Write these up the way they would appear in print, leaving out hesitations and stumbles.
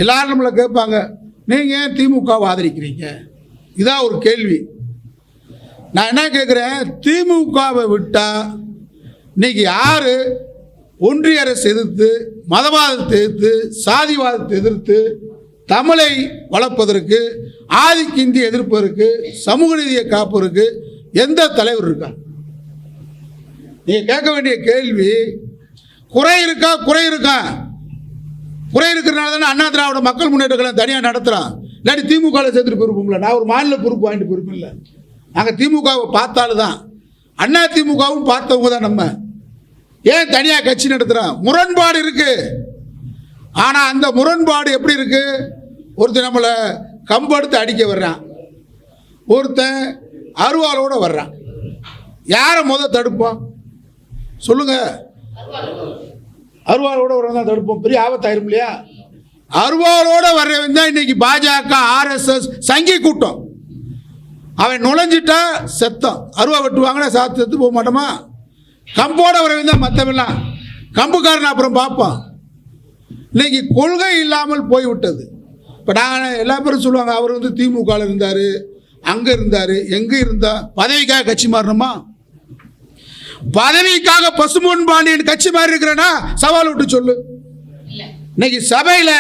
எல்லாரும் நம்மளை கேட்பாங்க, நீங்கள் ஏன் திமுகவை ஆதரிக்கிறீங்க? இதான் ஒரு கேள்வி. நான் என்ன கேட்குறேன், திமுகவை விட்டால் இன்னைக்கு யார் ஒன்றிய அரசு எதிர்த்து, மதவாதத்தை எதிர்த்து, சாதிவாதத்தை எதிர்த்து, தமிழை வளர்ப்பதற்கு, ஆதிக்க இந்தியை எதிர்ப்பதற்கு, சமூக நீதியை காப்பதற்கு எந்த தலைவர் இருக்கா? நீங்கள் கேட்க வேண்டிய கேள்வி, குறை இருக்கா? குறை இருக்கா? குறை இருக்கிறனால தானே அண்ணா திராவிட மக்கள் முன்னேற்ற கழகம் தனியாக நடத்துகிறான். இல்லாட்டி திமுகவில் சேர்த்துட்டு போயிருப்போம்ல. நான் ஒரு மாநில பொறுப்பு வாங்கிட்டு போயிருப்பில்ல. நாங்கள் திமுகவை பார்த்தாலும் தான், அண்ணா திமுகவும் பார்த்தவங்க தான். நம்ம ஏன் தனியாக கட்சி நடத்துகிறோம்? முரண்பாடு இருக்கு. ஆனால் அந்த முரண்பாடு எப்படி இருக்கு? ஒருத்தர் நம்மளை கம்பெடுத்து அடிக்க வர்றான், ஒருத்தன் அருவாளோட வர்றான். யாரை முதல் தடுப்போம் சொல்லுங்க? அருவாளோட வரதான் தடுப்போம். பெரிய ஆபத்தாயிரும் இல்லையா? அருவாளோட வர்றவன் தான் இன்னைக்கு பாஜக, RSS சங்கி கூட்டம். அவன் நுழைஞ்சிட்டா செத்தம். அருவா வெட்டுவாங்கன்னா செத்து போக மாட்டோமா? கம்போட வரவன் தான் மற்றவெல்லாம். கம்புக்காரன் அப்புறம் பார்ப்போம். இன்னைக்கு கொள்கை இல்லாமல் போய்விட்டது. இப்போ நான் எல்லா பேரும் சொல்லுவாங்க, அவர் வந்து திமுகவில் இருந்தார், அங்கே இருந்தார், எங்கே இருந்தா? பதவிக்காக கட்சி மாறணுமா? பதவிக்காக பசும்பொன் பாண்டியன் கட்சி மாறி இருக்கிறேன்னா சவால் விட்டு சொல்லு. இன்னைக்கு சபையில்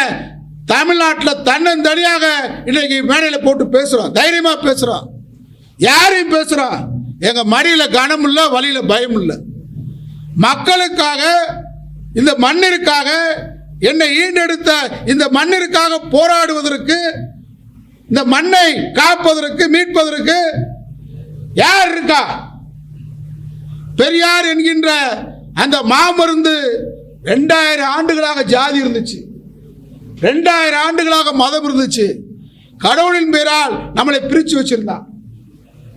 தமிழ்நாட்டில் தன்னந்தனியாக இன்னைக்கு மேடையில் போட்டு பேசுகிறோம், தைரியமாக பேசுகிறோம். யாரையும் பேசுகிறோம். எங்கள் மடியில் கனம் இல்லை, வழியில் பயம் இல்லை. மக்களுக்காக, இந்த மண்ணிற்காக, என்னை ஈண்டெடுத்த இந்த மண்ணிற்காக போராடுவதற்கு, இந்த மண்ணை காப்பதற்கு, மீட்பதற்கு யார் இருக்கா? பெரியார் என்கின்ற அந்த மாமருந்து 2000 ஆண்டுகளாக ஜாதி இருந்துச்சு, 2000 ஆண்டுகளாக மதம் இருந்துச்சு. கடவுளின் பேரால் நம்மளை பிரித்து வச்சிருந்தான்.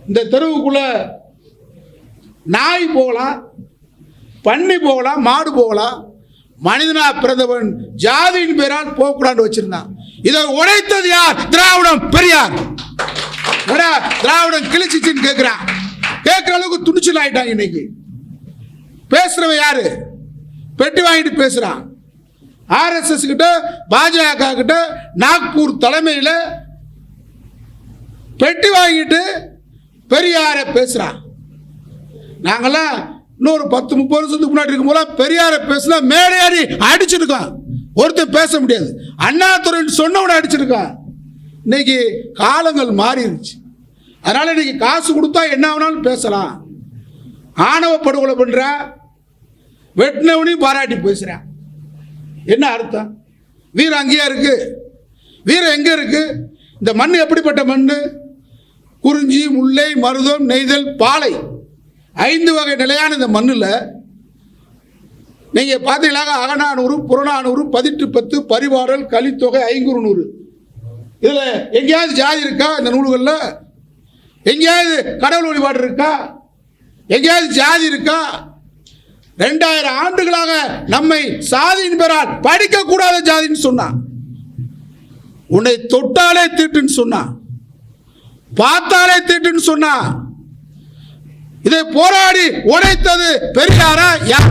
இந்த தெருவுக்குள்ள நாய் போகலாம், பன்னி போகலாம், மாடு போகலாம். மனிதனா பிறந்தவன் ஜாதியின் பேரால் போகக்கூடாது வச்சிருந்தான். இதை உடைத்தது யார்? திராவிடம், பெரியார். திராவிடம் கிழிச்சிச்சின்னு கேட்கிறான். கேட்கிற அளவுக்கு துணிச்சல் ஆயிட்டாங்க. இன்னைக்கு பேசுறவன் யாரு? பெட்டி வாங்கிட்டு பேசுறான். RSS கிட்ட, பாஜக கிட்ட, நாக்பூர் தலைமையில் பெட்டி வாங்கிட்டு பெரியார பேசுறான். நாங்கெல்லாம் இன்னொரு 10-30 வருஷத்துக்கு முன்னாடி இருக்கும் போல பெரியார பேசினா மேடையாடி அடிச்சிருக்கோம். ஒருத்தர் பேச முடியாது. அண்ணாதுரை சொன்னவனை அடிச்சிருக்கான். இன்னைக்கு காலங்கள் மாறிடுச்சு. அதனால இன்னைக்கு காசு கொடுத்தா என்ன வேணாலும் பேசலாம். ஆணவ படுகொலை பண்ற, வெட்டினவனையும் பாராட்டி பேசுறான். என்ன அர்த்தம்? வீரம் அங்கேயா இருக்கு? வீரம் எங்க இருக்கு? இந்த மண் எப்படிப்பட்ட மண்? குறிஞ்சி, முல்லை, மருதம், நெய்தல், பாலை, 5 வகை நிலையான இந்த மண்ணில் நீங்க பார்த்தீங்களா, அகநானூறு, புறநானூறு, 1810, பரிபாடல், கலித்தொகை, ஐங்குறுநூறு. இதுல எங்கேயாவது ஜாதி இருக்கா? இந்த நூல்களில் எங்கேயாவது கடவுள் வழிபாடு இருக்கா? எங்கேயாவது ஜாதி இருக்கா? 2000 ஆண்டுகளாக நம்மை சாதியின் பெறால் படிக்க கூடாத ஜாதின்னு சொன்னான். உன்னை தொட்டாலே தீட்டுன்னு சொன்னான், பார்த்தாலே தீட்டுன்னு சொன்னான். இதை போராடி உடைத்தது பெரியாரா? யார்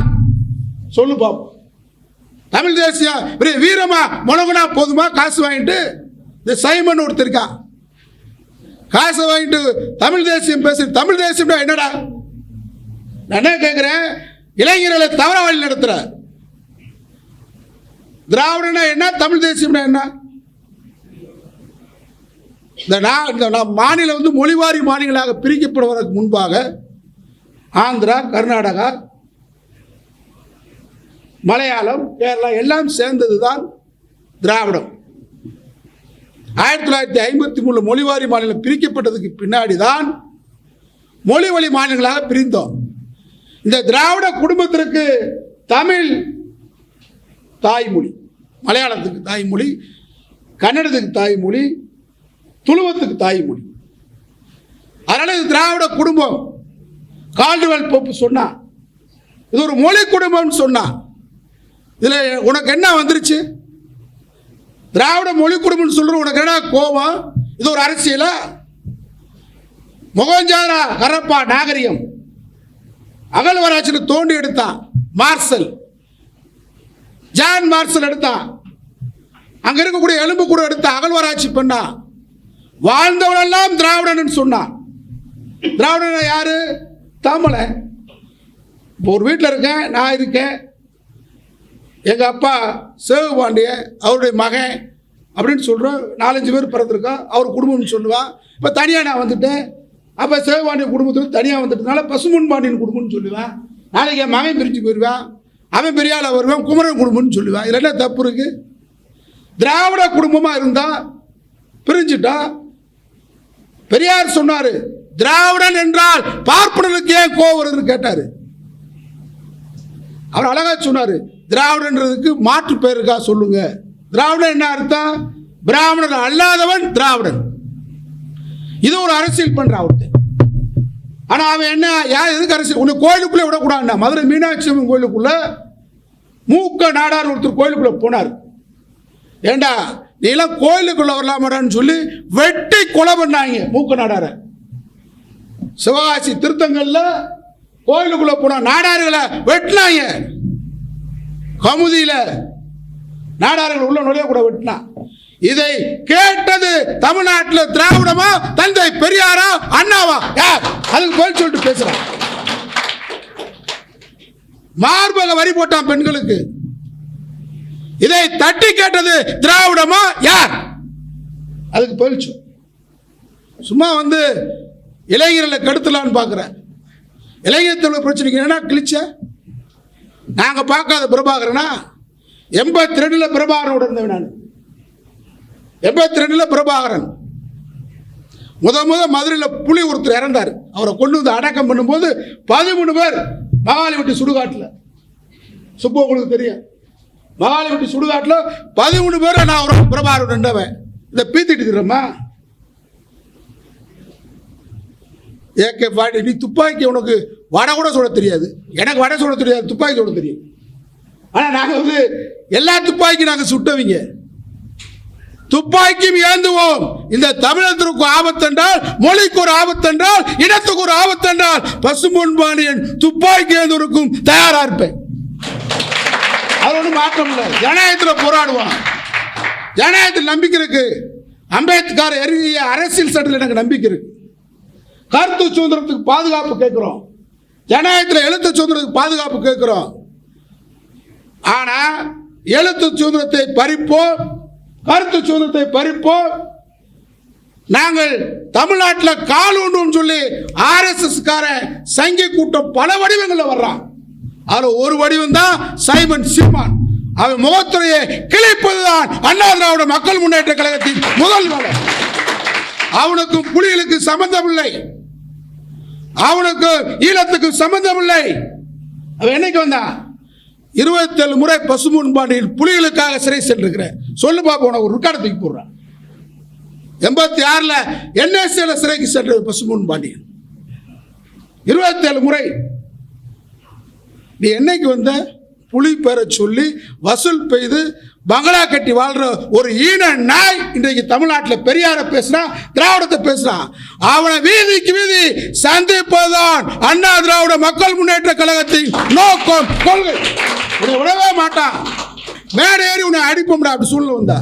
சொல்லு பாப்போம். தமிழ் தேசிய வீரமா முழங்குனா போதுமா? காசு வாங்கிட்டு இந்த சைமன் ஒருத்தர் இருக்கான், காசை வாங்கிட்டு தமிழ் தேசியம் பேசு. தமிழ் தேசியம் என்னடா? நான் என்ன கேட்கிறேன், இளைஞர்களை தவற வழி நடத்துற. திராவிடனா என்ன, தமிழ் தேசியம்னா என்ன? இந்த மாநிலம் வந்து மொழிவாரி மாநிலங்களாக பிரிக்கப்படுவதற்கு முன்பாக ஆந்திரா, கர்நாடகா, மலையாளம், கேரளா எல்லாம் சேர்ந்தது தான் திராவிடம். 1953 மொழிவாரி மாநிலம் பிரிக்கப்பட்டதுக்கு பின்னாடி தான் மொழி வழி மாநிலங்களாக பிரிந்தோம். இந்த திராவிட குடும்பத்திற்கு தமிழ் தாய்மொழி, மலையாளத்துக்கு தாய்மொழி, கன்னடத்துக்கு தாய்மொழி, துளுவத்துக்கு தாய்மொழி. அதனால இது திராவிட குடும்பம். கால்டுவெல் போப்பு சொன்னா இது ஒரு மொழி குடும்பம் சொன்னா. இதுல உனக்கு என்ன வந்துருச்சு? திராவிட மொழி குடும்பம் சொல்ற உனக்கு என்ன கோபம்? இது ஒரு அரசியலா? மொகஞ்சாரா ஹரப்பா நாகரிகம் அகழ்வாராய்ச்சியில் தோண்டி எடுத்தான் மார்சல், ஜான் மார்சல் எடுத்தான். அங்க இருக்கக்கூடிய எலும்பு கூட எடுத்து அகழ்வாராய்ச்சி பண்ணா வாழ்ந்தவனெல்லாம் திராவிடன் சொன்னான். திராவிடன் யாரு? தமிழன். இப்போ ஒரு வீட்டில் இருக்கேன், நான் இருக்கேன், எங்க அப்பா சேவபாண்டிய அவருடைய மகன் அப்படின்னு சொல்றோம். 4-5 பேர் பிறந்திருக்கா, அவர் குடும்பம்னு சொல்லுவா. இப்போ தனியாக நான் வந்துட்டேன், அப்போ சேவபாண்டியன் குடும்பத்தில் தனியாக வந்துட்டதுனால பசும்பொன் பாண்டியன் குடும்பம்னு சொல்லுவேன். நாளைக்கு என் மகன் பிரிஞ்சு போயிடுவான், அவன் பெரிய ஆளா வருவான், குமரன் குடும்பம்னு சொல்லுவான். இதில் என்ன தப்பு இருக்கு? திராவிட குடும்பமாக இருந்தா பிரிஞ்சுட்டா. பெரியார் சொன்னாரு, திராவிடன் என்றால் பார்ப்பனருக்கு ஏன் கோவம் வருதுன்னு கேட்டாரு. அவர் அழகா சொன்னாரு, திராவிடன்றதுக்கு மாற்று பேர் இருக்கா சொல்லுங்க. திராவிடன் என்ன அர்த்தம்? பிராமணன் அல்லாதவன் திராவிடன். இது ஒரு அரசியல் பண்ற அவர்கிட்ட. ஆனா அவன் என்ன, யார் எதுக்கு அரசியல்? உன்னை கோயிலுக்குள்ளே விடக்கூடாது. மதுரை மீனாட்சி அம்மன் கோயிலுக்குள்ள மூக்க நாடார் ஒருத்தர் கோயிலுக்குள்ள போனார். ஏண்டா நீ எல்லாம் கோயிலுக்குள்ள வரலாமாடான்னு சொல்லி வெட்டி கொலை பண்ணாங்க மூக்க நாடார. சிவகாசி திருத்தங்கள்ல கோயிலுக்குள்ள போன நாடார்களை வெட்டினாங்க. கமுதியில நாடார்கள் உள்ள நுழைய கூட வெட்டினா. இதை கேட்டது தமிழ்நாட்டில் திராவிடமா, தந்தை பெரியாரா, அண்ணாவா? யார் அதுக்கு போய் சொல்லிட்டு பேசுறான். மார்பக வரி போட்டான் பெண்களுக்கு. இதை தட்டி கேட்டது திராவிடமா? யார் அதுக்கு போயிடுச்சு. சும்மா வந்து இளைஞர்களை கெடுத்தலான்னு பார்க்குறேன். இளைஞர் தொழில் பிரச்சனைக்கு என்னன்னா கிழிச்ச நாங்கள் பார்க்காத பிரபாகரனா? 82 பிரபாகரனோட இருந்தவன் நான். 82 பிரபாகரன் முத மதுரையில் புலி ஒருத்தர் இறந்தார். அவரை கொண்டு வந்து அடக்கம் பண்ணும்போது 13 பேர் மகாலிவட்டி சுடுகாட்டில். சுப்ப உங்களுக்கு தெரியும், மகாலிவட்டி சுடுகாட்டில் 13 பேரை நான் ஒரு பிரபாகரன் நின்றவன். இதை பீத்திட்டு இருக்கிறோமா? AK-40 நீ துப்பாக்கி உனக்கு வடை கூட சொல்ல தெரியாது, எனக்கு வடை சொல்ல தெரியாது, துப்பாக்கி சொல்ல தெரியும். ஆனால் நாங்கள் வந்து எல்லா துப்பாக்கி நாங்கள் சுட்டவங்க. துப்பாக்கியும் ஏந்துவோம். இந்த தமிழகத்திற்கு ஆபத்து என்றால், மொழிக்கு ஒரு ஆபத்து என்றால், இனத்துக்கு ஒரு ஆபத்து என்றால் பசும்பொன் பாண்டியன் துப்பாக்கி ஏந்துவதற்கும் தயாரா இருப்பேன். அது ஒன்றும் மாற்றம் இல்லை. ஜனநாயகத்தில் போராடுவான். ஜனநாயகத்தில் நம்பிக்கை இருக்கு. அம்பேத்கர் எழுதிய அரசியல் சட்டத்தில் எனக்கு நம்பிக்கை இருக்கு. கருத்து சுதந்திரத்துக்கு பாதுகாப்பு கேட்கிறோம். ஜனநாயகத்தில் எழுத்து சுதந்திரத்துக்கு பாதுகாப்பு கேட்கிறோம். ஆனா எழுத்து சுதந்திரத்தை பறிப்போம், கருத்து சுதந்திரத்தை பறிப்போம். நாங்கள் தமிழ்நாட்டில் கால் ஒன்றும் சொல்லி RSS கார சங்கி கூட்டம் பல வடிவங்களில் வர்றான். அதுல ஒரு வடிவம் தான் சைமன் சீமான். அவன் முகத்துறையை கிழிப்பதுதான் அண்ணா திராவிட மக்கள் முன்னேற்ற கழகத்தின் முதல் வேலை. அவனுக்கும் புலிகளுக்கு சம்பந்தம் இல்லை, அவனுக்கு ஈழத்துக்கு சம்பந்தம் இல்லை. அவன் என்னைக்கு வந்தான்? 27 முறை பசும்பொன் பாண்டியன் புலிகளுக்காக சிறை சென்றிருக்கிறேன். சொல்லு பாப்பா, உனக்கு ஒரு ரெக்கார்டு தூக்கி போடுறான். 86 NSA சிறைக்கு சென்ற பசும்பொன் பாண்டியன் 27 முறை. நீ என்னைக்கு வந்த? புலி பேரை சொல்லி வசூல் பெய்து பங்களா கட்டி வாழ்ற ஒரு ஈன நாய் இன்றைக்கு தமிழ்நாட்டில் பெரியார பேசுனா, திராவிடத்தை பேசுறான். அவனை வீதிக்கு வீதி சந்திப்பதுதான் அண்ணா திராவிட மக்கள் முன்னேற்ற கழகத்தின் நோக்கம், கொள்கை. உன்னை விடவே மாட்டான். மேடை ஏறி உன்னை அடிப்போம்டா அப்படி சூழ்நிலை வந்தா.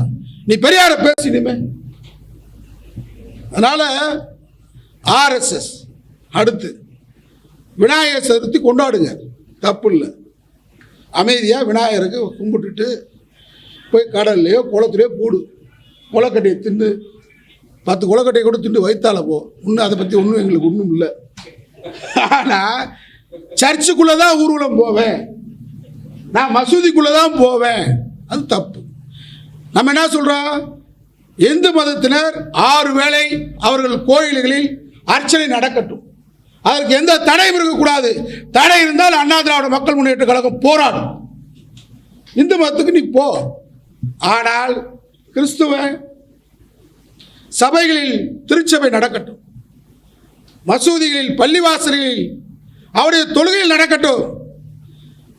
நீ பெரியார பேசினுமே. அதனால RSS அடுத்து விநாயகர் சதுர்த்தி கொண்டாடுங்க, தப்பு இல்லை. அமைதியாக விநாயகருக்கு கும்பிட்டுட்டு போய் கடல்லையோ குளத்துலையோ போடு. கொலக்கட்டையை தின்னு 10 கொலக்கட்டையை கூட தின்னு வைத்தால போ. இன்னும் அதை பற்றி ஒன்றும் எங்களுக்கு ஒன்றும் இல்லை. ஆனால் சர்ச்சுக்குள்ளே தான் ஊர்வலம் போவேன், நான் மசூதிக்குள்ளே தான் போவேன். அது தப்பு. நம்ம என்ன சொல்கிறோம்? இந்து மதத்தினர் 6 வேளை அவர்கள் கோயில்களில் அர்ச்சனை நடக்கட்டும், அதற்கு எந்த தடையும் இருக்கக்கூடாது. தடை இருந்தால் அண்ணா திராவிட மக்கள் முன்னேற்ற கழகம் போராடும். இந்து மதத்துக்கு நீ போ. ஆனால் கிறிஸ்துவ சபைகளில் திருச்சபை நடக்கட்டும், மசூதிகளில் பள்ளிவாசல்களில் அவருடைய தொழுகையில் நடக்கட்டும்.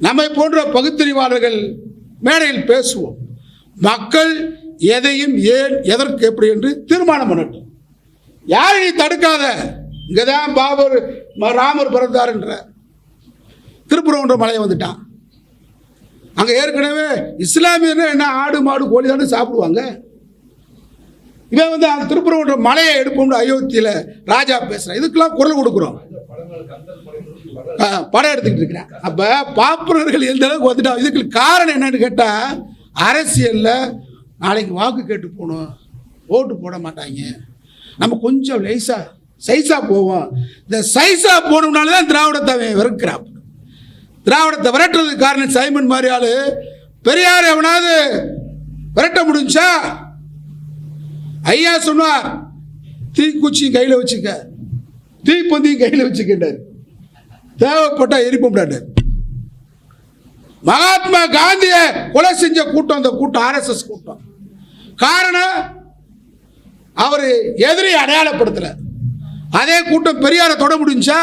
நம்மை போன்ற பகுத்தறிவாளர்கள் மேடையில் பேசுவோம். மக்கள் எதையும் ஏன் எதற்கு எப்படி என்று தீர்மானம் பண்ணட்டும். யாரை நீ தடுக்காத. இங்கதான் பாபர் ராமர் பிறந்தார் என்ற திருப்புரங்குன்ற மலையை வந்துட்டான். அங்கே ஏற்கனவே இஸ்லாமியர்கள் என்ன ஆடு மாடு கோழி தானே சாப்பிடுவாங்க. இவன் வந்து அந்த திருப்பரங்குன்ற மலையை எடுப்போம்னு அயோத்தியில் ராஜா பேசுகிறான். இதுக்கெல்லாம் குரல் கொடுக்குறோம், படம் எடுத்துக்கிட்டு இருக்கிறேன். அப்போ பாப்புலர்கள் எந்த அளவுக்கு வந்துட்டோம். இதுக்கு காரணம் என்னன்னு கேட்டால், அரசியலில் நாளைக்கு வாக்கு கேட்டு போகணும், ஓட்டு போட மாட்டாங்க, நம்ம கொஞ்சம் சைஸாக போவோம். இந்த சைஸாக போனோம்னால தான் திராவிடத்தை வெறுக்கிறான். திராவிடத்தை விரட்டுறதுக்கு காரணம் சைமன் மாதிரி ஆளு. பெரியார் எவனாவது விரட்ட முடிஞ்சா? ஐயா சொன்னார், தீக்குச்சி கையில் வச்சுக்க, தீப்பந்தியும் கையில் வச்சுக்கிட்டார், தேவைப்பட்டா எரிப்போம்டாரு. மகாத்மா காந்தியை கொலை செஞ்ச கூட்டம் அந்த கூட்டம் RSS கூட்டம். காரணம், அவர் எதிரி அடையாளப்படுத்தல. அதே கூட்டம் பெரியாரை தொட முடிஞ்சா?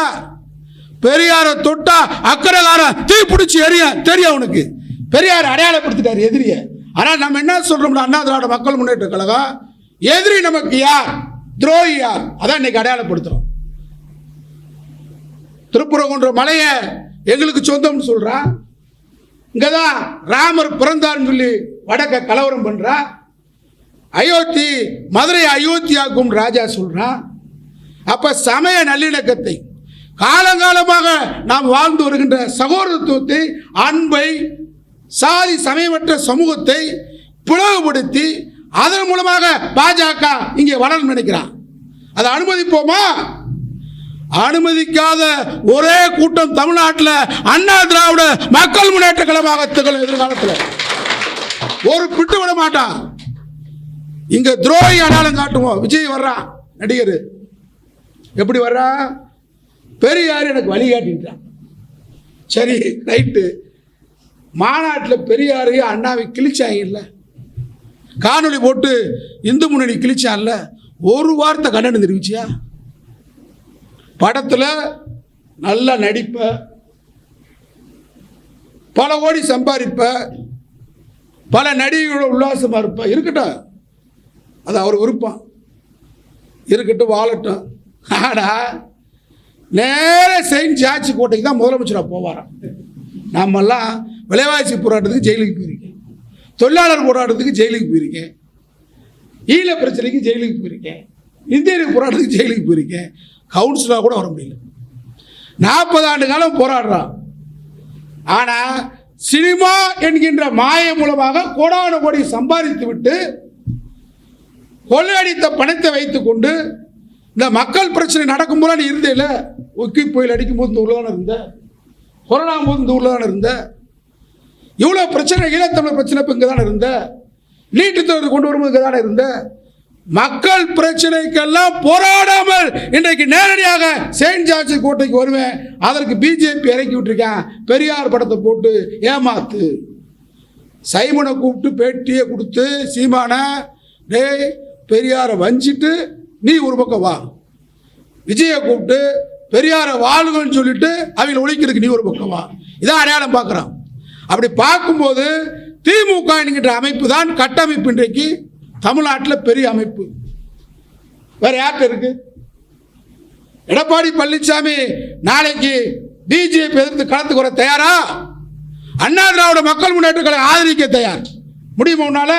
பெரியாரை தொட்டா அக்கறைகாரன் தீ பிடிச்சி எரிய தெரியும் அவனுக்கு. பெரியார் அடையாளப்படுத்திட்டார் எதிரிய. ஆனால் நம்ம என்ன சொல்றோம்னா, அண்ணா திராவிட மக்கள் முன்னேற்ற கழகம் எதிரி நமக்கு யார், துரோகி யார், அதான் இன்னைக்கு அடையாளப்படுத்துறோம். திருப்பரங்குன்ற மலையை எங்களுக்கு சொந்தம்னு சொல்றா. இங்கதான் ராமர் பிறந்தார்னு சொல்லி வடக்க கலவரம் பண்றா. அயோத்தி மதுரை அயோத்தியாக்கும் ராஜா சொல்றான். அப்ப சமய நல்லிணக்கத்தை, காலங்காலமாக நாம் வாழ்ந்து வருகின்ற சகோதரத்துவத்தை, அன்பை, சாதி சமயமற்ற சமூகத்தை பிளவுபடுத்தி அதன் மூலமாக பாஜக இங்கே வளர நினைக்கிறான். அதை அனுமதிப்போமா? அனுமதிக்காத ஒரே கூட்டம் தமிழ்நாட்டில் அண்ணா திராவிட மக்கள் முன்னேற்ற கழகமாக திகழும். எதிர்காலத்தில் ஒரு பிட்டு விட மாட்டான். இங்க துரோகி அடையாளம் காட்டுவோம். விஜய் வர்றான், நடிகர் எப்படி வர்றா? பெரியார் எனக்கு வழிகாட்டின்றான். சரி, ரைட்டு. மாநாட்டில் பெரியாரையும் அண்ணாவை கிழிச்சாங்க இல்லை, காணொலி போட்டு இந்து முன்னணி கிழிச்சான்ல, ஒரு வார்த்தை கண்டனம் தெரிவிச்சியா? படத்தில் நல்லா நடிப்ப, பல கோடி சம்பாதிப்ப, பல நடிகைகளோட உல்லாசமாக இருப்ப, இருக்கட்டும், அது அவர் விருப்பம், இருக்கட்டும், வாழட்டும். ஆனால் நேர செயின்ட் ஜார்ஜ் கோட்டைக்கு தான் முதலமைச்சராக போவாராம். நாமெல்லாம் விலைவாசி போராட்டத்துக்கு ஜெயிலுக்கு போயிருக்கேன், தொழிலாளர் போராட்டத்துக்கு ஜெயிலுக்கு போயிருக்கேன், ஈழ பிரச்சனைக்கு ஜெயிலுக்கு போயிருக்கேன், இந்திய போராட்டத்துக்கு ஜெயிலுக்கு போயிருக்கேன். கவுன்சிலராக கூட வர முடியல. 40 ஆண்டு காலம் போராடுறான். ஆனால் சினிமா என்கின்ற மாய மூலமாக கோடான கோடி சம்பாதித்து விட்டு கொள்ளையடித்த பணத்தை வைத்துக் கொண்டு இந்த மக்கள் பிரச்சனை நடக்கும் போது நீ இருந்தே இல்லை. ஒக்கி புயல் அடிக்கும் போது இந்த ஊரில் தானே இருந்த, கொரோனா போது இந்த ஊரில் தானே இருந்த, இவ்வளோ பிரச்சனை, ஈழத்தமிழர் பிரச்சனை இப்போ இங்கே தானே இருந்த, நீட்டு தேர்வு கொண்டு வரும்போது இங்கே தானே இருந்த. மக்கள் பிரச்சனைக்கெல்லாம் போராடாமல் இன்றைக்கு நேரடியாக செயின்ட் ஜார்ஜ் கோட்டைக்கு வருவேன். அதற்கு பிஜேபி இறக்கி விட்டுருக்கேன். பெரியார் படத்தை போட்டு ஏமாத்து. சைமனை கூப்பிட்டு பேட்டியை கொடுத்து, சீமான டேய் பெரியாரை வஞ்சிட்டு நீ ஒரு பக்கம் வா, விஜயை கூப்பிட்டு பெரியாரை வாழ்கன்னு சொல்லிட்டு அவங்களை ஒழிக்கிறதுக்கு நீ ஒரு பக்கம் வா. இதான் அடையாளம் பார்க்குறான். அப்படி பார்க்கும்போது திமுக என்கின்ற அமைப்பு தான் கட்டமைப்பு. இன்றைக்கு தமிழ்நாட்டில் பெரிய அமைப்பு வேற யார்கிட்ட இருக்கு? எடப்பாடி பழனிசாமி நாளைக்கு பிஜேபி எதிர்த்து களத்துக்கு வர தயாரா? அண்ணா திராவிட மக்கள் முன்னேற்ற கழகம் ஆதரிக்க தயார். முடியுமா உன்னால?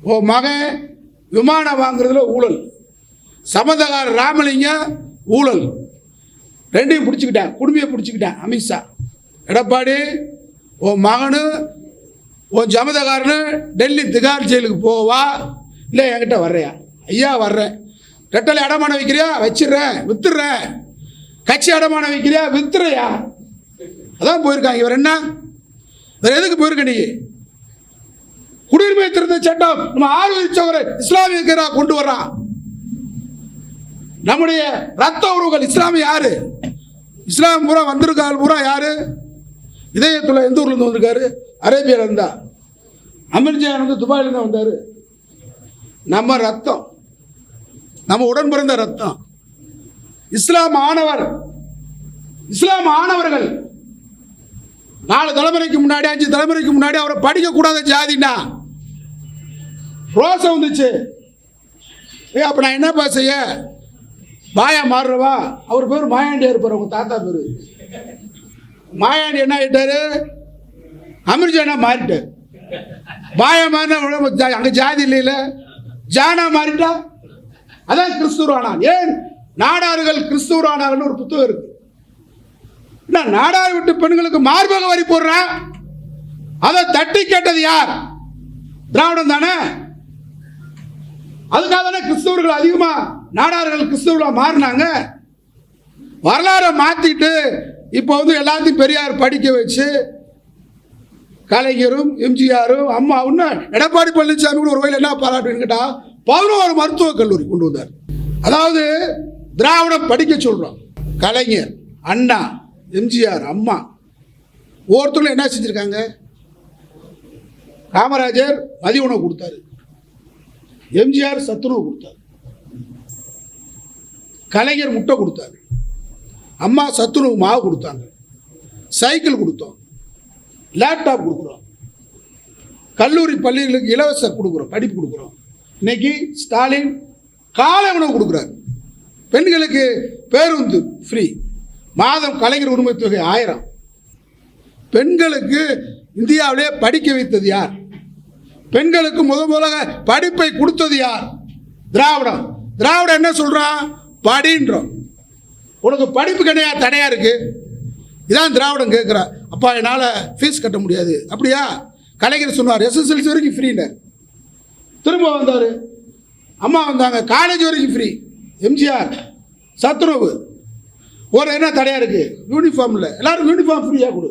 ஓ மகன் விமானம் வாங்குறதுல ஊழல், சம்பந்தக்காரர் ராமலிங்க ஊழல், ரெண்டையும் பிடிச்சிக்கிட்டேன், குடும்பியை பிடிச்சிக்கிட்டேன் அமித்ஷா. எடப்பாடி ஓ மகனு உன் ஜமதகாரனு டெல்லி திகார் ஜெயிலுக்கு போவா, இல்லை என்கிட்ட வர்றியா? ஐயா வர்றேன். ரெட்டலை அடமானம் வைக்கிறியா? வச்சிடுறேன், வித்துடுறேன். கட்சி அடமானம் வைக்கிறியா? வித்துறையா? அதான் போயிருக்காங்க. இவர் என்ன வேற எதுக்கு போயிருக்க? நீ குடியுரிமை திருத்த சட்டம் நம்ம ஆதரிச்சவரை இஸ்லாமிய கொண்டு வர்றான். நம்முடைய ரத்த உறவுகள் இஸ்லாமிய யாரு? இஸ்லாம் பூரா வந்திருக்காரு, பூரா யாரு? இதயத்துல எந்த ஊர்ல இருந்து வந்திருக்காரு? அரேபியால இருந்தா. அமெரிக்கா வந்து துபாயில இருந்தா வந்தாரு. நம்ம ரத்தம், நம்ம உடன் பிறந்த ரத்தம். இஸ்லாம் ஆனவர், இஸ்லாம் ஆனவர்கள் 4 தலைமுறைக்கு முன்னாடி 5 தலைமுறைக்கு முன்னாடி அவரை படிக்க கூடாத ஜாதினா ரோசம் வந்துச்சு. அப்ப நான் என்னப்பா செய்ய? மாயா மாறுறவா? அவர் பேர் மாயாண்டியா இருப்பார். உங்க தாத்தா பேரு மாயாண்டி. என்ன ஆயிட்டாரு? அமிர்ஜானா மாறிட்டார். பாயா மாறினா அங்கே ஜாதி இல்லையில ஜானா மாறிட்டா அதான் கிறிஸ்துவரானான். ஏன் நாடார்கள் கிறிஸ்துவரானார்கள் ஒரு புத்தகம் இருக்கு. நாடார் விட்டு பெண்களுக்கு மார்பக வரி போடுறான். அதை தட்டி கேட்டது யார்? திராவிடம் தானே. அதுக்காக தானே கிறிஸ்தவர்கள் அதிகமா நாடார்கள் கிறிஸ்தவர்களா மாறினாங்க. வரலாறை மாத்திட்டு இப்போ எல்லாத்தையும் பெரியார் படிக்க வச்சு கலைஞரும் எம்ஜிஆரும் அம்மாவும் எடப்பாடி பழனிசாமி கூட ஒரு வகையில் என்ன பாராட்டுன்னு கேட்டா 11 மருத்துவக் கல்லூரி கொண்டு வந்தார். அதாவது திராவிடம் படிக்க சொல்றோம். கலைஞர், அண்ணா, எம்ஜிஆர், அம்மா ஒவ்வொருத்தரும் என்ன செஞ்சிருக்காங்க? காமராஜர் மதிய உணவு கொடுத்தாரு, எம்ஜிஆர் சத்துணவு கொடுத்தாரு, கலைஞர் முட்டை கொடுத்தாரு, அம்மா சத்துணவு மாவு கொடுத்தாங்க, சைக்கிள் கொடுத்தோம், லேப்டாப் கொடுக்குறோம், கல்லூரி பள்ளிகளுக்கு இலவச கொடுக்குறோம், படிப்பு கொடுக்குறோம். இன்னைக்கு ஸ்டாலின் காலை உணவு கொடுக்குறாரு. பெண்களுக்கு பேருந்து ஃப்ரீ, மாதம் கலைஞர் உரிமை தொகை 1000. பெண்களுக்கு இந்தியாவிலே படிக்க வைத்தது யார்? பெண்களுக்கு முதலாக படிப்பை கொடுத்தது யார்? திராவிடம். திராவிடம் என்ன சொல்றான்? படின்றோம். உனக்கு படிப்பு கிடையாது, தடையா இருக்கு. இதான் திராவிடம் கேட்குறா. அப்பா என்னால் ஃபீஸ் கட்ட முடியாது. அப்படியா? கலைஞர் சொன்னார் SSLC வரைக்கும் ஃப்ரீண்டார். திரும்ப வந்தார், அம்மா வந்தாங்க, காலேஜ் வரைக்கும் ஃப்ரீ. எம்ஜிஆர் சத்துணவு. ஒரு என்ன தடையா இருக்கு? யூனிஃபார்ம் இல்லை, எல்லாரும் யூனிஃபார்ம் ஃப்ரீயாக கொடு.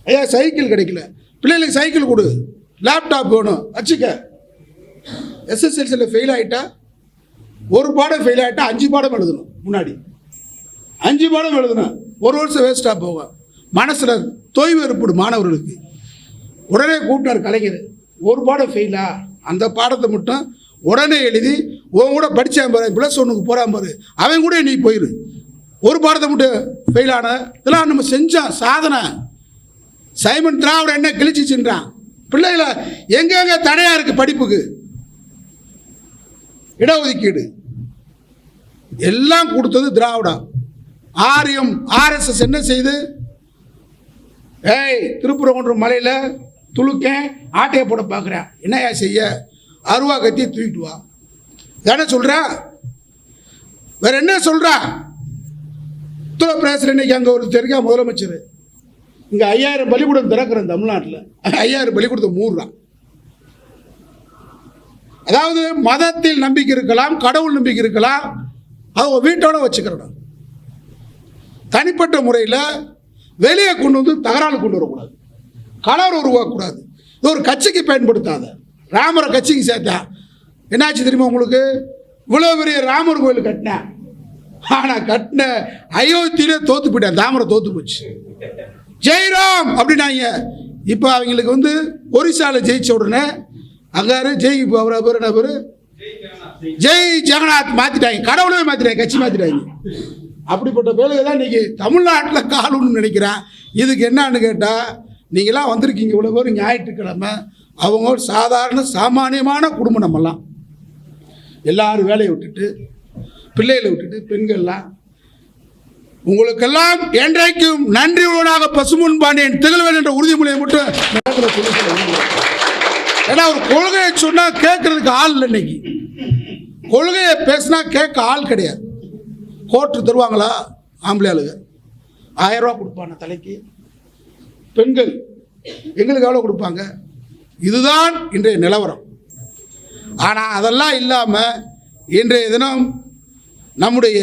ஐயா சைக்கிள் கிடைக்கல, பிள்ளைகளுக்கு சைக்கிள் கொடு, லேப்டாப் வேணும் வச்சுக்க. SSLCயில் ஃபெயில் ஆகிட்டா, ஒரு பாடம் ஃபெயில் ஆகிட்டா 5 பாடம் எழுதணும். முன்னாடி 5 பாடம் எழுதணும், 1 வருஷம் வேஸ்ட்டாக போகும். மனசில் தொய்வு ஏற்படும் மாணவர்களுக்கு. உடனே கூப்பிட்டார் கலைஞர், ஒரு பாடம் ஃபெயிலா, அந்த பாடத்தை மட்டும் உடனே எழுதி உன் கூட படித்தான் பாரு, +1க்கு போகிறான் பாரு, அவன் கூட நீ போயிரு. ஒரு பாடத்தை மட்டும் ஃபெயிலான இதெல்லாம் நம்ம செஞ்சோம் சாதனை. சைமன் திராவிடம் என்ன கிழிச்சிச்சுன்றான். பிள்ளைகளை எங்கெங்க தடையா இருக்கு படிப்புக்கு? இடஒதுக்கீடு எல்லாம் கொடுத்தது திராவிடம். ஆரியம் RSS என்ன செய்து? திருப்பரங்குன்றம் மலையில் துளுக்கேன் ஆட்டையை போட பார்க்குறேன், என்னையா செய்ய? அருவா கத்தி தூக்கிட்டு வா தானே சொல்ற. வேற என்ன சொல்ற? உத்தரப்பிரதேச இன்னைக்கு அங்கே ஒரு தெரியா முதலமைச்சர், இங்கே 5000 பள்ளிக்கூடம் திறக்கிறேன் தமிழ்நாட்டில். 5000 பள்ளிக்கூடத்தை மூடுறான். அதாவது மதத்தில் நம்பிக்கை இருக்கலாம், கடவுள் நம்பிக்கை இருக்கலாம், அவங்க வீட்டோட வச்சுக்கிறோம். தனிப்பட்ட முறையில் வெளியே கொண்டு வந்து தகராறு கொண்டு வரக்கூடாது, கலர் உருவாக்கக்கூடாது. இது ஒரு கட்சிக்கு பயன்படுத்தாத. ராமரை கட்சிக்கு சேர்த்தா என்னாச்சு தெரியுமா உங்களுக்கு? இவ்வளோ பெரிய ராமர் கோயில் கட்டினேன், ஆனால் கட்டின அயோத்தியிலே தோத்து போயிட்டேன், தாமரை தோத்து போச்சு. ஜெய்ராம் அப்படின்னாங்க. இப்போ அவங்களுக்கு ஒரிசாவில் ஜெயிச்ச உடனே அங்காரு ஜெய் அவர் என்ன பேர், ஜெய் ஜெகநாத் மாற்றிட்டாங்க, கடவுளே மாற்றிட்டாங்க, கட்சி மாற்றிட்டாங்க. அப்படிப்பட்ட வேலையை தான் இன்றைக்கி தமிழ்நாட்டில் காலணும்னு நினைக்கிறேன். இதுக்கு என்னன்னு கேட்டால், நீங்களாம் வந்திருக்கீங்க இவ்வளோ பேர் ஞாயிற்றுக்கிழமை. அவங்க ஒரு சாதாரண சாமானியமான குடும்பம். நம்மெல்லாம் எல்லாரும் வேலையை விட்டுட்டு, பிள்ளைகளை விட்டுட்டு, பெண்கள்லாம் உங்களுக்கெல்லாம் என்றைக்கும் நன்றி உள்ளவனாக பசுமுன் பாண்டியன் திகழ்வேன் என்ற உறுதிமொழியை மட்டும் ஏன்னா ஒரு கொள்கையை சொன்னால் கேட்கறதுக்கு ஆள் இல்லை. இன்னைக்கு கொள்கையை பேசினா கேட்க ஆள் கிடையாது. கோர்ட்டு தருவாங்களா? ஆம்பளை ஆளுங்க 1000 ரூபா கொடுப்பாங்க தலைக்கு. பெண்கள் எங்களுக்கு எவ்வளோ கொடுப்பாங்க? இதுதான் இன்றைய நிலவரம். ஆனால் அதெல்லாம் இல்லாமல் இன்றைய தினம் நம்முடைய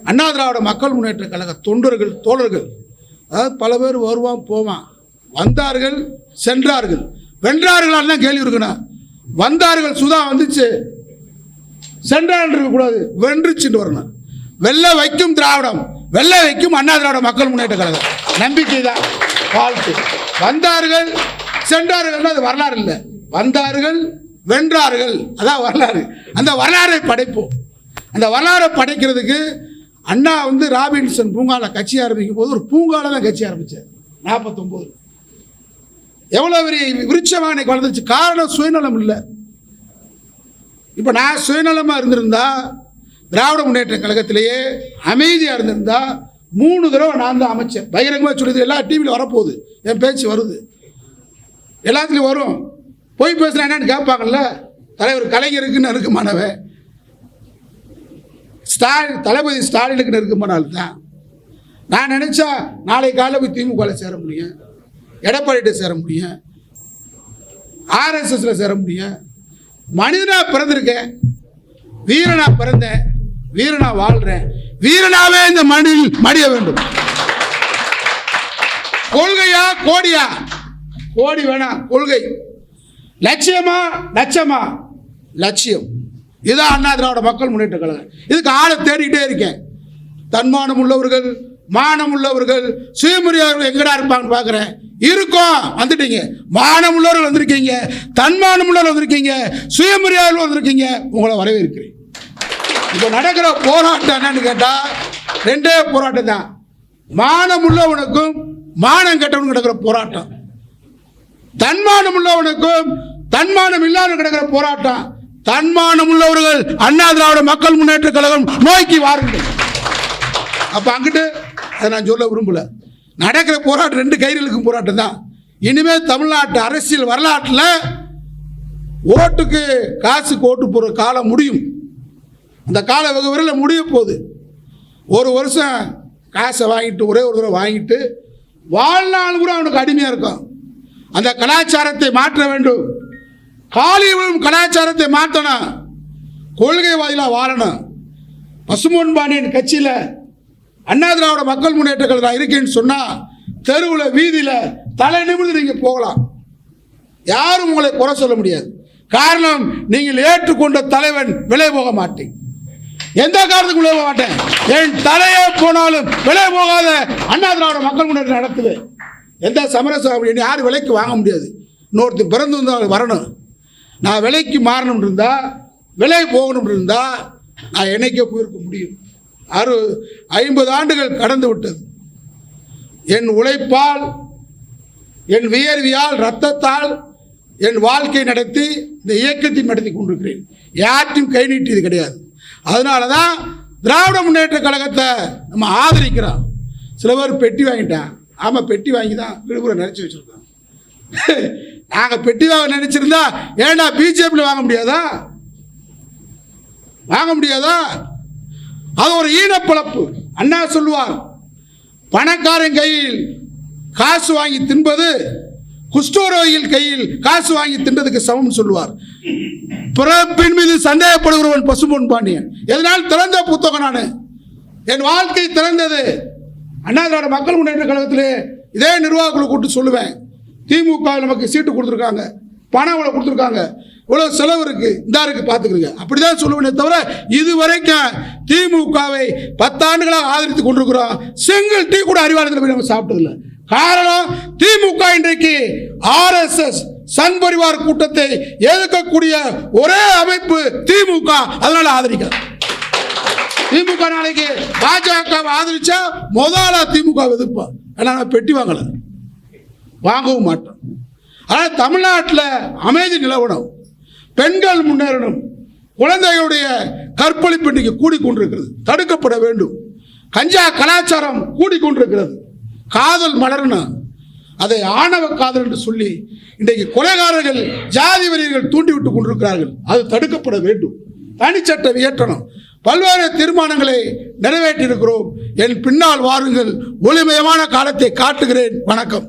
அண்ணா திராவிட மக்கள் முன்னேற்ற கழக தொண்டர்கள், தோழர்கள், அதாவது பல பேர் வருவான் போவான், வந்தார்கள் சென்றார்கள், வென்றார்கள் தான் கேள்வி இருக்கணும். வந்தார்கள் சுதா வந்துச்சு, சென்றார்கள் இருக்கக்கூடாது, வென்றுச்சுட்டு வரணும். வெல்ல வைக்கும் திராவிடம், வெல்ல வைக்கும் அண்ணா திராவிட மக்கள் முன்னேற்ற கழகம். நம்பிக்கை தான் வாழ்த்து. வந்தார்கள் சென்றார்கள் அது வரலாறு இல்லை, வந்தார்கள் வென்றார்கள் அதான் வரலாறு. அந்த வரலாறை படைப்போம். அந்த வரலாறை படைக்கிறதுக்கு அண்ணா ராபின்சன் பூங்காவில் கட்சி ஆரம்பிக்கும் போது ஒரு பூங்காவில் தான் கட்சி ஆரம்பித்தார் 49. எவ்வளோ பெரிய விருட்சமாக இன்னைக்கு வளர்ந்துச்சு. காரணம் சுயநலம் இல்லை. இப்போ நான் சுயநலமாக இருந்திருந்தா, திராவிட முன்னேற்ற கழகத்திலேயே அமைதியாக இருந்திருந்தா 3 தடவை நான் தான் அமைச்சேன். பகிரங்கமாக சொல்லுது, எல்லா டிவியில் வரப்போகுது. என் பேச்சு வருது, எல்லாத்துலேயும் வரும். போய் பேசுனா என்னன்னு கேட்பாங்கல்ல. தலைவர் கலைஞருக்கு நெருக்கமானவன், தளபதி ஸ்டாலினுக்கு நெருக்கமான ஆள் தான். நான் நினைச்சா நாளை காலையில் போய் திமுக சேர முடியும், எடப்பாடிகிட்ட சேர முடியும், RSSல சேர முடியும். மனிதனா பிறந்திருக்கேன், வீரனா பிறந்தேன், வீரனா வாழ்றேன், வீரனாவே இந்த மண்ணில் மடிய வேண்டும். கொள்கையா கோடியா? கோடி வேணாம், கொள்கை. லட்சியமா லட்சமா? லட்சியம். இதான் அண்ணா திராவிட மக்கள் முன்னேற்ற கழகம். இதுக்கு ஆளை தேடிக்கிட்டே இருக்கேன். தன்மானம் உள்ளவர்கள், மானம் உள்ளவர்கள், சுயமரியாதைகள் எங்கடா இருப்பாங்கன்னு பார்க்குறேன். இருக்கும், வந்துட்டீங்க. மானம் உள்ளவர்கள் வந்திருக்கீங்க, தன்மானம் உள்ளவர்கள் வந்திருக்கீங்க, சுயமரியாதைகள் வந்திருக்கீங்க. உங்களை வரவேற்கிறேன். இப்போ நடக்கிற போராட்டம் என்னன்னு கேட்டால் ரெண்டே போராட்டம் தான். மானம் உள்ளவனுக்கும் மானம் கெட்டவனுக்கும் நடக்கிற போராட்டம், தன்மானம் உள்ளவனுக்கும் தன்மானம் இல்லாத கிடக்கிற போராட்டம். தன்மானம் உள்ளவர்கள் அண்ணா திராவிட மக்கள் முன்னேற்ற கழகம் நோக்கி வாருங்கள். அப்ப அங்கிட்டு அதை நான் சொல்ல விரும்பல. நடக்கிற போராட்டம் ரெண்டு கைகளுக்கும் போராட்டம் தான். இனிமேல் தமிழ்நாட்டு அரசியல் வரலாற்றில் ஓட்டுக்கு காசுக்கு ஓட்டு போடுற காலம் முடியும். அந்த காலம் வெகு விரைவில் முடிய போகுது. ஒரு வருஷம் காசை வாங்கிட்டு ஒரே ஒரு தடவை வாங்கிட்டு வாழ்நாள் கூட அவனுக்கு அடிமையாக இருக்கும். அந்த கலாச்சாரத்தை மாற்ற வேண்டும். காலியும் கலாச்சாரத்தை மாற்றணும். கொள்கைவாதிகளாக வாழணும். பசும்பொன் பாண்டியன் கட்சியில் அண்ணா திராவிட மக்கள் முன்னேற்ற கழகம் இருக்கேன்னு சொன்னால் தெருவில் வீதியில் தலை நிமிர்ந்து நீங்கள் போகலாம். யாரும் உங்களை குறை சொல்ல முடியாது. காரணம், நீங்கள் ஏற்றுக்கொண்ட தலைவன் விலை போக மாட்டேன். எந்த காரணத்துக்கு விலை போக மாட்டேன். என் தலையே போனாலும் விலை போகாத அண்ணா திராவிட மக்கள் முன்னேற்றம் நடத்துவேன். எந்த சமரசம் யாரும் விலைக்கு வாங்க முடியாது. இன்னொருத்தர் பிறந்து வந்தால் வரணும். நான் விலைக்கு மாறணும் இருந்தால், விலை போகணும் இருந்தால் நான் என்னைக்கே போயிருக்க முடியும். 50 ஆண்டுகள் கடந்து விட்டது. என் உழைப்பால், என் வியர்வியால், இரத்தத்தால் என் வாழ்க்கை நடத்தி இந்த இயக்கத்தை நடத்தி கொண்டிருக்கிறேன். யார்ட்டையும் கை நீட்டியது கிடையாது. அதனால தான் திராவிட முன்னேற்ற கழகத்தை நம்ம ஆதரிக்கிறோம். சில பேர் பெட்டி வாங்கிட்டான். ஆமாம், பெட்டி வாங்கி தான் விழுப்புரம் நினச்சி வச்சுருக்கோம். நாங்கள் பெட்டி வாங்க நினச்சிருந்தா ஏண்டா பிஜேபியில் வாங்க முடியாதா? வாங்க முடியாதா? அது ஒரு ஈனப்பழப்பு. அண்ணா சொல்லுவார், பணக்காரன் கையில் காசு வாங்கி தின்பது குஷ்டரோகியில் கையில் காசு வாங்கி தின்றதுக்கு சமம் சொல்லுவார். பிறப்பின் மீது சந்தேகப்படுகிறவன் பசும்பொன் பாண்டியன். எதனால் திறந்த புத்தகம் நான். என் வாழ்க்கை திறந்தது. அண்ணா திராவிட மக்கள் முன்னேற்ற கழகத்திலே இதே நிர்வாகக்குழு கூட்டு சொல்லுவேன், திமுக நமக்கு சீட்டு கொடுத்துருக்காங்க, பணம் இவ்வளோ கொடுத்துருக்காங்க, இவ்வளோ செலவு இருக்குது, இந்த இருக்கு பார்த்துக்கிறீங்க, அப்படிதான் சொல்லுவேனே தவிர இதுவரைக்கும் திமுகவை 10 ஆண்டுகளாக ஆதரித்து கொண்டிருக்கிறோம். சிங்கிள் டீ கூட அறிவாலயத்தில் போய் நம்ம சாப்பிட்டதில்லை. காரணம், திமுக இன்றைக்கு RSS சன் பரிவார் கூட்டத்தை எதிர்க்கக்கூடிய ஒரே அமைப்பு திமுக. அதனால ஆதரிக்க. திமுக நாளைக்கு பாஜகவை ஆதரிச்சா முதலா திமுக எதிர்ப்போம். ஆனால் பெட்டி வாங்கல, வாங்கவும் மாட்டோம். ஆனால் தமிழ்நாட்டில் அமைதி நிலவணும், பெண்கள் முன்னேறணும், குழந்தைகளுடைய கற்பழிப்பு இன்றைக்கு கூடிக்கொண்டிருக்கிறது, தடுக்கப்பட வேண்டும். கஞ்சா கலாச்சாரம் கூடிக்கொண்டிருக்கிறது. காதல் மலரணும், அதை ஆணவ காதல் என்று சொல்லி இன்றைக்கு கொலைகாரர்கள், ஜாதி வெறியர்கள் தூண்டிவிட்டு கொண்டிருக்கிறார்கள். அது தடுக்கப்பட வேண்டும். தனிச்சட்டம் இயற்றணும். பல்வேறு தீர்மானங்களை நிறைவேற்றியிருக்கிறோம். என் பின்னால் வாருங்கள், ஒளிமயமான காலத்தை காட்டுகிறேன். வணக்கம்.